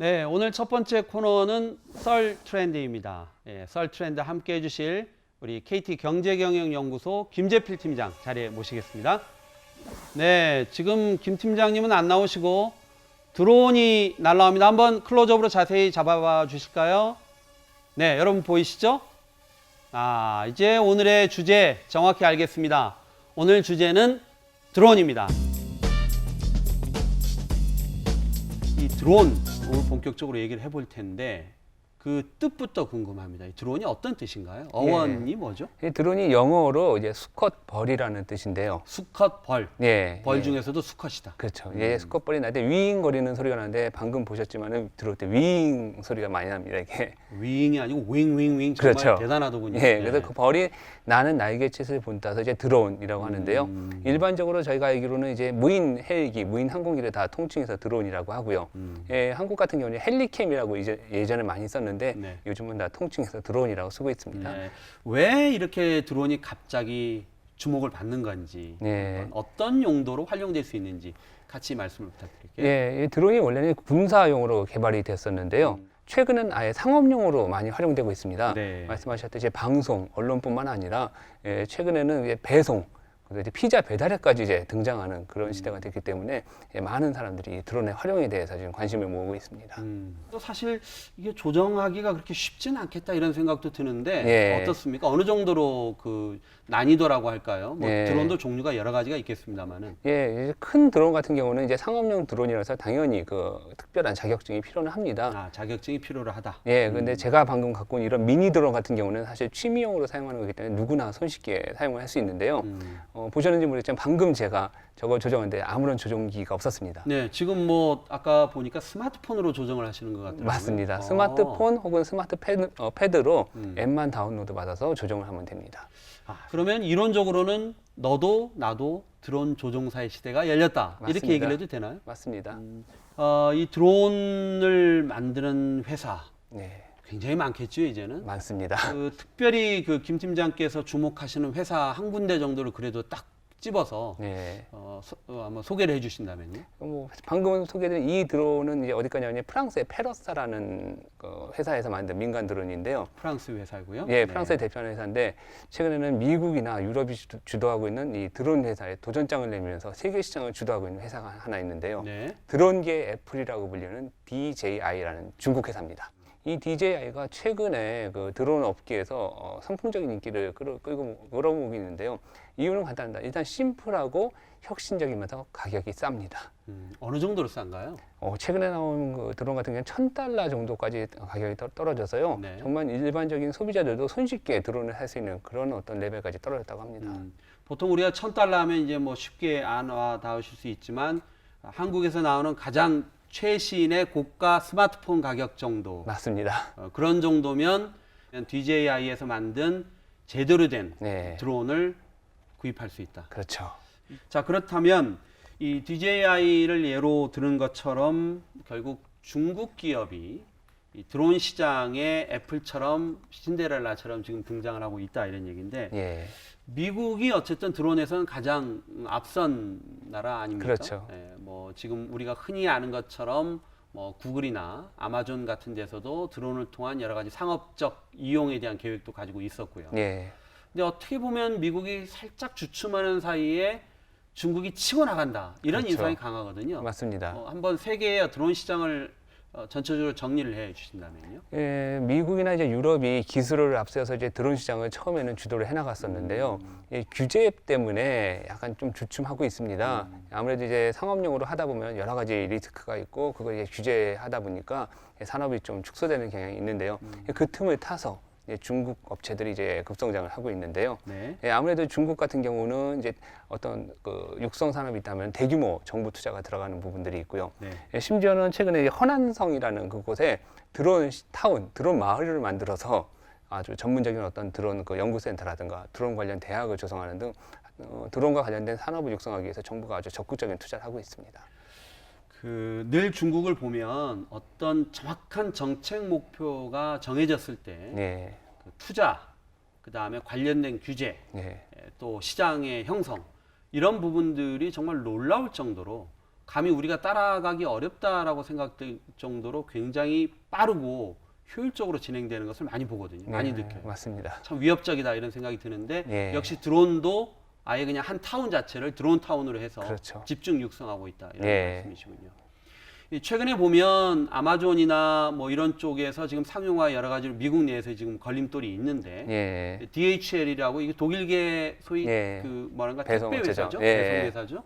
네, 오늘 첫 번째 코너는 썰 트렌드입니다. 예, 썰 트렌드 함께 해주실 우리 KT 경제경영연구소 김재필 팀장 자리에 모시겠습니다. 네, 지금 김 팀장님은 안 나오시고 드론이 날라옵니다. 한번 클로즈업으로 자세히 잡아봐 주실까요? 네, 여러분 보이시죠? 이제 오늘의 주제 정확히 알겠습니다. 오늘 주제는 드론입니다. 이 드론 오늘 본격적으로 얘기를 해볼 텐데 그 뜻부터 궁금합니다. 이 드론이 어떤 뜻인가요? 어원이 뭐죠? 이 드론이 영어로 이제 수컷 벌이라는 뜻인데요. 수컷 벌. 예. 벌 예. 중에서도 수컷이다. 그렇죠. 예, 수컷 벌이 나는데 위잉거리는 소리가 나는데 방금 보셨지만은 들어올 때 위잉 소리가 많이 납니다. 이게. 윙이 아니고 윙윙윙 정말 그렇죠. 대단하더군요. 예. 그래서 그 벌이 나는 날개짓을 본따서 이제 드론이라고 하는데요. 일반적으로 저희가 알기로는 이제 무인 헬기, 무인 항공기를 다 통칭해서 드론이라고 하고요. 예, 한국 같은 경우는 헬리캠이라고 예전에 많이 썼는데 네. 요즘은 다 통칭해서 드론이라고 쓰고 있습니다. 네. 왜 이렇게 드론이 갑자기 주목을 받는 건지, 네. 어떤 용도로 활용될 수 있는지 같이 말씀을 부탁드릴게요. 예, 이 드론이 원래는 군사용으로 개발이 됐었는데요. 최근은 아예 상업용으로 많이 활용되고 있습니다. 네. 말씀하셨듯이 방송, 언론뿐만 아니라 최근에는 이제 배송, 그리고 이제 피자 배달에까지 이제 등장하는 그런 시대가 됐기 때문에 많은 사람들이 드론의 활용에 대해서 지금 관심을 모으고 있습니다. 또 사실 이게 조정하기가 그렇게 쉽지는 않겠다 이런 생각도 드는데 예. 어떻습니까? 어느 정도로 그 난이도라고 할까요? 뭐 예. 드론도 종류가 여러 가지가 있겠습니다만은. 예, 이제 큰 드론 같은 경우는 이제 상업용 드론이라서 당연히 그 특별한 자격증이 필요는 합니다. 자격증이 필요로 하다. 예, 근데 제가 방금 갖고 온 이런 미니 드론 같은 경우는 사실 취미용으로 사용하는 거기 때문에 누구나 손쉽게 사용을 할 수 있는데요. 보셨는지 모르겠지만 방금 제가 저걸 조정하는데 아무런 조종기가 없었습니다. 네, 지금 뭐 아까 보니까 스마트폰으로 조정을 하시는 것 같더라고요. 맞습니다. 스마트폰 혹은 스마트 패드로 앱만 다운로드 받아서 조정을 하면 됩니다. 그러면 이론적으로는 너도 나도 드론 조종사의 시대가 열렸다. 이렇게 맞습니다. 얘기를 해도 되나요? 맞습니다. 이 드론을 만드는 회사 네, 굉장히 많겠죠, 이제는. 많습니다. 특별히 그 김 팀장께서 주목하시는 회사 한 군데 정도를 그래도 딱 집어서 네. 한번 소개를 해주신다면요. 뭐 방금 소개드린 이 드론은 이제 어디까지냐면 프랑스의 페러사라는 그 회사에서 만든 민간 드론인데요. 프랑스 회사고요. 예, 프랑스에 대표하는 회사인데 최근에는 미국이나 유럽이 주도하고 있는 이 드론 회사에 도전장을 내밀면서 세계 시장을 주도하고 있는 회사가 하나 있는데요. 네. 드론계 애플이라고 불리는 DJI라는 중국 회사입니다. 이 DJI가 최근에 그 드론 업계에서 선풍적인 인기를 끌어모으고 있는데요. 이유는 간단합니다. 일단 심플하고 혁신적이면서 가격이 쌉니다. 어느 정도로 싼가요? 최근에 나온 그 드론 같은 경우는 $1,000 정도까지 가격이 떨어져서요. 네. 정말 일반적인 소비자들도 손쉽게 드론을 할 수 있는 그런 어떤 레벨까지 떨어졌다고 합니다. 보통 우리가 $1,000 하면 이제 뭐 쉽게 안 와 닿으실 수 있지만 한국에서 나오는 가장 최신의 고가 스마트폰 가격 정도. 맞습니다. 그런 정도면 DJI에서 만든 제대로 된 네. 드론을 구입할 수 있다. 그렇죠. 자, 그렇다면 이 DJI를 예로 드는 것처럼 결국 중국 기업이 이 드론 시장에 애플처럼 신데렐라처럼 지금 등장을 하고 있다 이런 얘기인데 예. 미국이 어쨌든 드론에서는 가장 앞선 나라 아닙니까? 그렇죠. 뭐 지금 우리가 흔히 아는 것처럼 뭐 구글이나 아마존 같은 데서도 드론을 통한 여러 가지 상업적 이용에 대한 계획도 가지고 있었고요. 예. 근데 어떻게 보면 미국이 살짝 주춤하는 사이에 중국이 치고 나간다 이런 그렇죠. 인상이 강하거든요. 맞습니다. 한번 세계의 드론 시장을 전체적으로 정리를 해 주신다면요. 예, 미국이나 이제 유럽이 기술을 앞세워서 이제 드론 시장을 처음에는 주도를 해나갔었는데요. 규제 때문에 약간 좀 주춤하고 있습니다. 아무래도 이제 상업용으로 하다 보면 여러 가지 리스크가 있고 그걸 이제 규제하다 보니까 산업이 좀 축소되는 경향이 있는데요. 그 틈을 타서 중국 업체들이 이제 급성장을 하고 있는데요. 네. 아무래도 중국 같은 경우는 이제 어떤 그 육성 산업이 있다면 대규모 정부 투자가 들어가는 부분들이 있고요. 네. 심지어는 최근에 허난성이라는 그곳에 드론 타운, 드론 마을을 만들어서 아주 전문적인 어떤 드론 그 연구센터라든가 드론 관련 대학을 조성하는 등 드론과 관련된 산업을 육성하기 위해서 정부가 아주 적극적인 투자를 하고 있습니다. 늘 중국을 보면 어떤 정확한 정책 목표가 정해졌을 때 네. 그 투자, 그 다음에 관련된 규제, 네. 또 시장의 형성 이런 부분들이 정말 놀라울 정도로 감히 우리가 따라가기 어렵다라고 생각될 정도로 굉장히 빠르고 효율적으로 진행되는 것을 많이 보거든요. 많이 느껴요. 맞습니다. 참 위협적이다 이런 생각이 드는데 예. 역시 드론도 아예 그냥 한 타운 자체를 드론 타운으로 해서 그렇죠. 집중 육성하고 있다 이런 예. 말씀이시군요. 최근에 보면 아마존이나 뭐 이런 쪽에서 지금 상용화 여러 가지로 미국 내에서 지금 걸림돌이 있는데 예. DHL이라고 이게 독일계 소위 예. 그 뭐랄까 배송 택배 업체죠. 회사죠. 예. 배송 회사죠.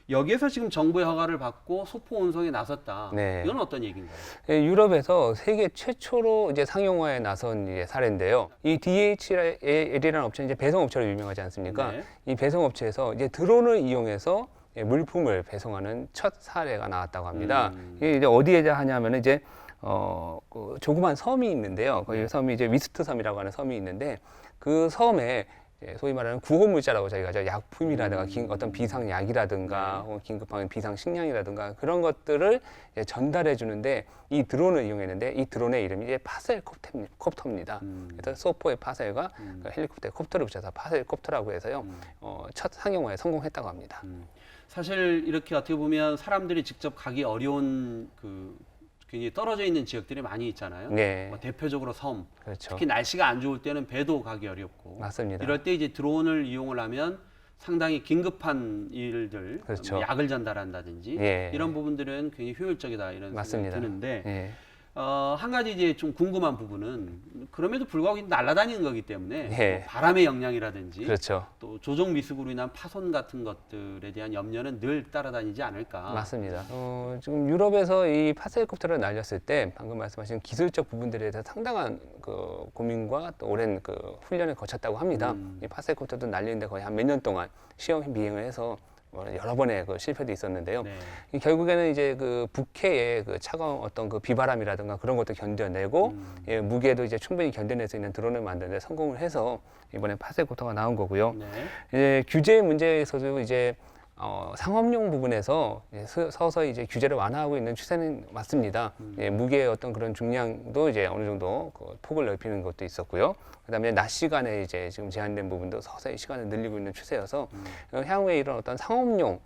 여기에서 지금 정부의 허가를 받고 소포 운송에 나섰다. 네. 이건 어떤 얘기인가요? 예, 유럽에서 세계 최초로 이제 상용화에 나선 이제 사례인데요. 이 DHL이라는 업체는 이제 배송 업체로 유명하지 않습니까? 네. 이 배송 업체에서 이제 드론을 이용해서 물품을 배송하는 첫 사례가 나왔다고 합니다. 이게 이제 어디에 하냐면은 이제 그 조그만 섬이 있는데요. 거기 섬이 이제 위스트 섬이라고 하는 섬이 있는데 그 섬에 소위 말하는 구호물자라고 저희가 하죠. 약품이라든가 어떤 비상약이라든가 혹은 긴급한 비상식량이라든가 그런 것들을 전달해 주는데 이 드론을 이용했는데 이 드론의 이름이 이제 파셀콥터입니다. 그래서 소포의 파셀과 그 헬리콥터의 콥터를 붙여서 파셀콥터라고 해서요. 첫 상용화에 성공했다고 합니다. 사실 이렇게 어떻게 보면 사람들이 직접 가기 어려운 그 굉장히 떨어져 있는 지역들이 많이 있잖아요. 네. 뭐 대표적으로 섬, 그렇죠. 특히 날씨가 안 좋을 때는 배도 가기 어렵고. 맞습니다. 이럴 때 이제 드론을 이용을 하면 상당히 긴급한 일들, 그렇죠. 뭐 약을 전달한다든지 예. 이런 부분들은 굉장히 효율적이다 이런 맞습니다. 생각이 드는데 예. 한 가지 이제 좀 궁금한 부분은 그럼에도 불구하고 날아다니는 거기 때문에 예. 뭐 바람의 영향이라든지 그렇죠. 또 조종 미숙으로 인한 파손 같은 것들에 대한 염려는 늘 따라다니지 않을까. 맞습니다. 지금 유럽에서 이 파셀콥터를 날렸을 때 방금 말씀하신 기술적 부분들에 대해서 상당한 그 고민과 또 오랜 그 훈련을 거쳤다고 합니다. 이 파셀콥터도 날리는데 거의 한 몇 년 동안 시험 비행을 해서 여러 번의 그 실패도 있었는데요. 네. 이 결국에는 이제 그 북해의 그 차가운 어떤 그 비바람이라든가 그런 것도 견뎌내고 예, 무게도 이제 충분히 견뎌낼 수 있는 드론을 만드는데 성공을 해서 이번에 파셀콥터가 나온 거고요. 네. 이제 규제 문제에서도 이제 상업용 부분에서 서서히 이제 규제를 완화하고 있는 추세는 맞습니다. 예, 무게의 어떤 그런 중량도 이제 어느 정도 그 폭을 넓히는 것도 있었고요. 그다음에 낮 시간에 이제 지금 제한된 부분도 서서히 시간을 늘리고 있는 추세여서 향후에 이런 어떤 상업용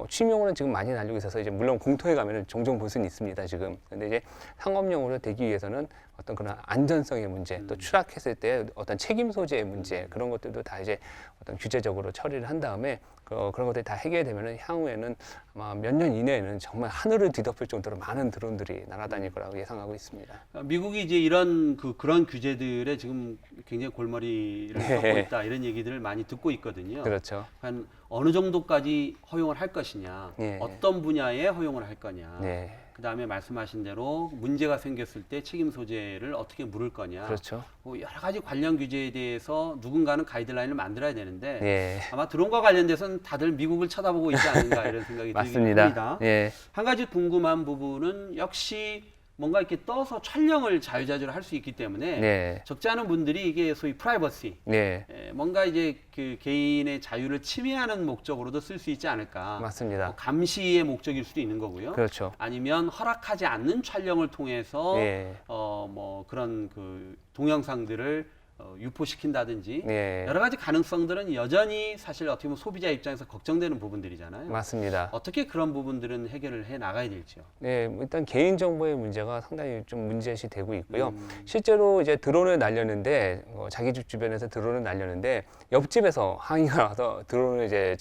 취미용으로는 지금 많이 날리고 있어서 이제 물론 공터에 가면은 종종 볼 수는 있습니다 지금. 근데 이제 상업용으로 되기 위해서는 어떤 그런 안전성의 문제, 또 추락했을 때 어떤 책임 소재의 문제 그런 것들도 다 이제 어떤 규제적으로 처리를 한 다음에 그런 것들이 다 해결되면은 향후에는 아마 몇 년 이내에는 정말 하늘을 뒤덮을 정도로 많은 드론들이 날아다닐 거라고 예상하고 있습니다. 미국이 이제 이런 그런 규제들에 지금 굉장히 골머리를 썩고 있다 이런 얘기들을 많이 듣고 있거든요. 그렇죠. 한 어느 정도까지 허용을 할 것이냐, 예. 어떤 분야에 허용을 할 거냐. 네. 그 다음에 말씀하신 대로 문제가 생겼을 때 책임 소재를 어떻게 물을 거냐. 그렇죠. 뭐 여러 가지 관련 규제에 대해서 누군가는 가이드라인을 만들어야 되는데 예. 아마 드론과 관련돼서는 다들 미국을 쳐다보고 있지 않은가 이런 생각이 들긴 맞습니다. 합니다. 예. 한 가지 궁금한 부분은 역시 뭔가 이렇게 떠서 촬영을 자유자재로 할 수 있기 때문에 네. 적지 않은 분들이 이게 소위 프라이버시, 네. 뭔가 이제 그 개인의 자유를 침해하는 목적으로도 쓸 수 있지 않을까. 맞습니다. 감시의 목적일 수도 있는 거고요. 그렇죠. 아니면 허락하지 않는 촬영을 통해서 예. 뭐 그런 그 동영상들을 유포시킨다든지 네. 여러 가지 가능성들은 여전히 사실 어떻게 보면 소비자 입장에서 걱정되는 부분들이잖아요. 맞습니다. 어떻게 그런 부분들은 해결을 해 나가야 될지요? 네, 일단 개인정보의 문제가 상당히 좀 문제시 되고 있고요. 실제로 이제 드론을 날렸는데, 자기 집 주변에서 드론을 날렸는데, 옆집에서 항의가 와서 드론을 이제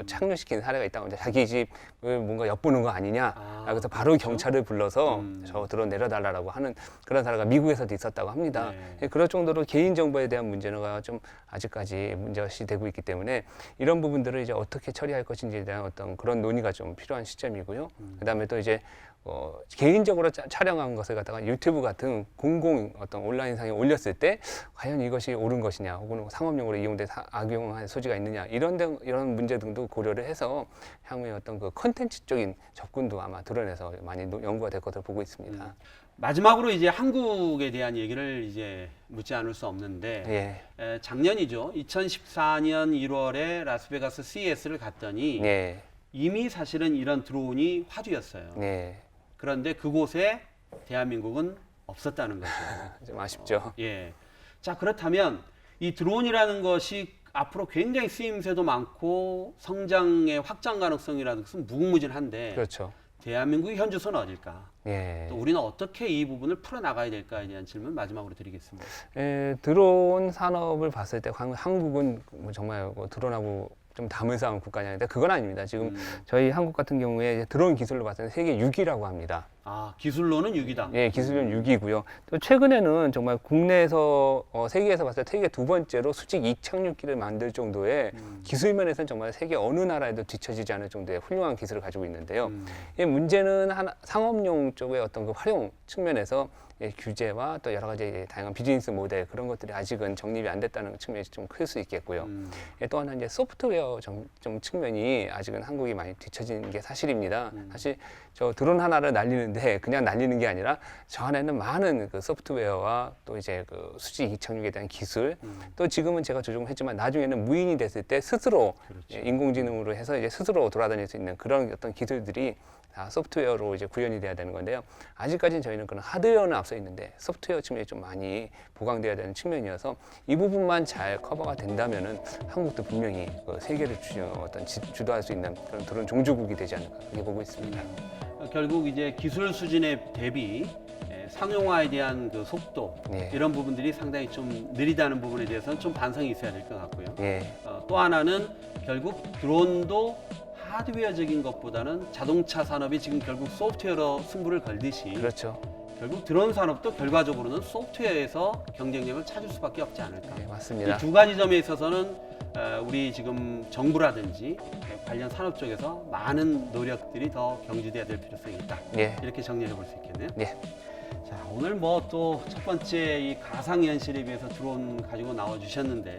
착륙시킨 사례가 있다고 합니다. 자기 집을 뭔가 엿보는 거 아니냐. 그래서 바로 경찰을 불러서 저 드론 내려달라고 하는 그런 사례가 미국에서도 있었다고 합니다. 네. 그럴 정도로 개인정보에 대한 문제가 좀 아직까지 문제시 되고 있기 때문에 이런 부분들을 이제 어떻게 처리할 것인지에 대한 어떤 그런 논의가 좀 필요한 시점이고요. 그다음에 또 이제 개인적으로 촬영한 것을 갖다가 유튜브 같은 공공 어떤 온라인상에 올렸을 때 과연 이것이 옳은 것이냐 혹은 상업용으로 이용돼 악용할 소지가 있느냐 이런 문제 등도 고려를 해서 향후에 어떤 그 컨텐츠 쪽인 접근도 아마 드러내서 많이 연구가 될 것으로 보고 있습니다. 마지막으로 이제 한국에 대한 얘기를 이제 묻지 않을 수 없는데 작년이죠. 2014년 1월에 라스베가스 CES를 갔더니 이미 사실은 이런 드론이 화두였어요. 그런데 그곳에 대한민국은 없었다는 거죠. 좀 아쉽죠. 예. 자, 그렇다면 이 드론이라는 것이 앞으로 굉장히 쓰임새도 많고 성장의 확장 가능성이라는 것은 무궁무진한데 그렇죠. 대한민국의 현주소는 어딜까? 예. 또 우리는 어떻게 이 부분을 풀어나가야 될까에 대한 질문 마지막으로 드리겠습니다. 드론 산업을 봤을 때 한국은 뭐 정말 뭐 드론하고 좀 담을 쌓은 국가냐 했는데 그건 아닙니다. 지금 저희 한국 같은 경우에 이제 드론 기술로 봤을 때 세계 6위라고 합니다. 아, 기술로는 6위다. 예, 기술은 6위고요. 또 최근에는 정말 국내에서 세계에서 봤을 때 세계 두 번째로 수직 이착륙기를 만들 정도의 기술 면에서는 정말 세계 어느 나라에도 뒤처지지 않을 정도의 훌륭한 기술을 가지고 있는데요. 이 문제는 상업용 쪽의 어떤 그 활용 측면에서 규제와 또 여러 가지 다양한 비즈니스 모델 그런 것들이 아직은 정립이 안 됐다는 측면이 좀 클 수 있겠고요. 또 하나 이제 소프트웨어 좀 측면이 아직은 한국이 많이 뒤처진 게 사실입니다. 사실 저 드론 하나를 날리는데 그냥 날리는 게 아니라 저 안에는 많은 그 소프트웨어와 또 이제 그 수직 이착륙에 대한 기술 또 지금은 제가 조종을 했지만 나중에는 무인이 됐을 때 스스로 그렇죠. 인공지능으로 해서 이제 스스로 돌아다닐 수 있는 그런 어떤 기술들이 다 소프트웨어로 이제 구현이 돼야 되는 건데요. 아직까지는 저희는 그런 하드웨어는 앞서 있는데 소프트웨어 측면이 좀 많이 보강돼야 되는 측면이어서 이 부분만 잘 커버가 된다면은 한국도 분명히 그 세계를 주도할 수 있는 그런 드론 종주국이 되지 않을까 그렇게 보고 있습니다. 결국 이제 기술 수준에 대비 상용화에 대한 그 속도 예. 이런 부분들이 상당히 좀 느리다는 부분에 대해서는 좀 반성이 있어야 될 것 같고요. 예, 또 하나는 결국 드론도 하드웨어적인 것보다는 자동차 산업이 지금 결국 소프트웨어로 승부를 걸듯이 그렇죠. 결국 드론 산업도 결과적으로는 소프트웨어에서 경쟁력을 찾을 수밖에 없지 않을까. 예, 이 맞습니다. 두 가지 점에 있어서는 우리 지금 정부라든지 관련 산업 쪽에서 많은 노력들이 더 경주돼야 될 필요성이 있다. 예, 이렇게 정리해 볼 수 있겠네요. 예, 자, 오늘 뭐 또 첫 번째 이 가상 현실에 비해서 드론 가지고 나와 주셨는데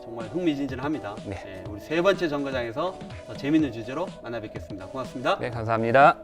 정말 흥미진진합니다. 네. 우리 세 번째 정거장에서 더 재밌는 주제로 만나 뵙겠습니다. 고맙습니다. 네, 감사합니다.